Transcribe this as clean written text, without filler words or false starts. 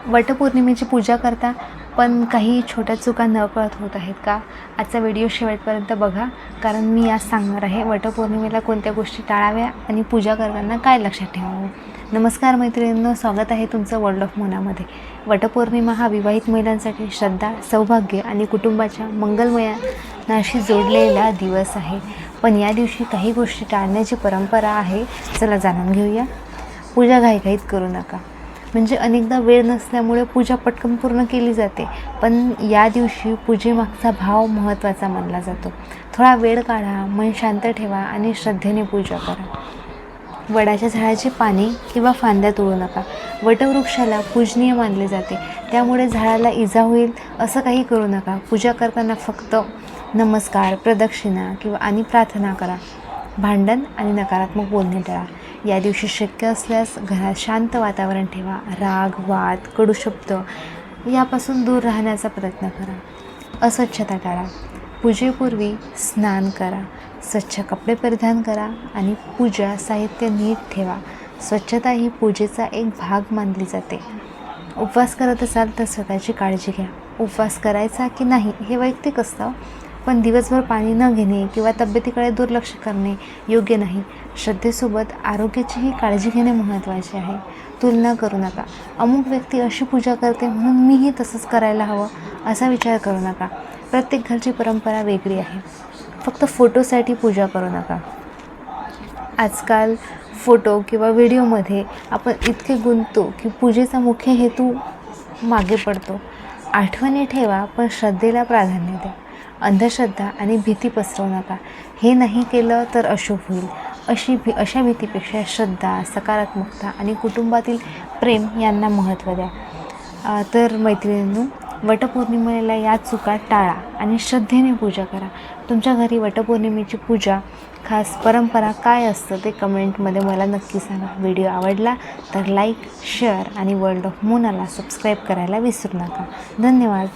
वटपौर्णिमेची पूजा करता, पण काही छोट्या चुका नकळत होत आहेत का? आजचा व्हिडिओ शेवटपर्यंत बघा, कारण मी आज सांगणार आहे वटपौर्णिमेला कोणत्या गोष्टी टाळाव्या आणि पूजा करताना काय लक्षात ठेवावं. नमस्कार मैत्रिणींनो, स्वागत आहे तुमचं वर्ल्ड ऑफ मोनामध्ये. वटपौर्णिमा हा विवाहित महिलांसाठी श्रद्धा, सौभाग्य आणि कुटुंबाच्या मंगलमयाशी जोडलेला दिवस आहे. पण या दिवशी काही गोष्टी टाळण्याची परंपरा आहे. चला जाणून घेऊया. पूजा घाईघाईत करू नका. म्हणजे अनेकदा वेळ नसल्यामुळे पूजा पटकन पूर्ण केली जाते, पण या दिवशी पूजेमागचा भाव महत्त्वाचा मानला जातो. थोडा वेळ काढा, मन शांत ठेवा आणि श्रद्धेने पूजा करा. वडाच्या झाडाची पाने किंवा फांद्या तोडू नका. वटवृक्षाला पूजनीय मानले जाते, त्यामुळे झाडाला इजा होईल असं काही करू नका. पूजा करताना फक्त नमस्कार, प्रदक्षिणा आणि प्रार्थना करा. भांडण आणि नकारात्मक बोलणे टाळा. या दिवशी शक्य असल्यास घरात शांत वातावरण ठेवा. राग, वाद, कडू शब्द यापासून दूर राहण्याचा प्रयत्न करा. अस्वच्छता टाळा. पूजेपूर्वी स्नान करा, स्वच्छ कपडे परिधान करा आणि पूजा साहित्य नीट ठेवा. स्वच्छता ही पूजेचा एक भाग मानली जाते. उपवास करत असाल तर स्वतःची काळजी घ्या. उपवास करायचा की नाही हे वैयक्तिक असतं, पण दिवसभर पाणी न घेणे किंवा तब्येतीकडे दुर्लक्ष करणे योग्य नाही. श्रद्धेसोबत आरोग्याचीही काळजी घेणे महत्त्वाचे आहे. तुलना करू नका. अमुक व्यक्ती अशी पूजा करते म्हणून मीही तसंच करायला हवं असा विचार करू नका. प्रत्येक घरची परंपरा वेगळी आहे. फक्त फोटोसाठी पूजा करू नका. आजकाल फोटो किंवा व्हिडिओमध्ये आपण इतके गुंततो की पूजेचा मुख्य हेतू मागे पडतो. आठवणी ठेवा, पण श्रद्धेला प्राधान्य द्या. अंधश्रद्धा आणि भीती पसरवू नका. हे नाही केलं तर अशुभ होईल अशा भीतीपेक्षा श्रद्धा, सकारात्मकता आणि कुटुंबातील प्रेम यांना महत्त्व द्या. तर मैत्रिणींनो, वटपौर्णिमेला या चुका टाळा आणि श्रद्धेने पूजा करा. तुमच्या घरी वटपौर्णिमेची पूजा खास परंपरा काय असतं ते कमेंटमध्ये मला नक्की सांगा. व्हिडिओ आवडला तर लाईक, शेअर आणि वर्ल्ड ऑफ मोनाला सबस्क्राईब करायला विसरू नका. धन्यवाद.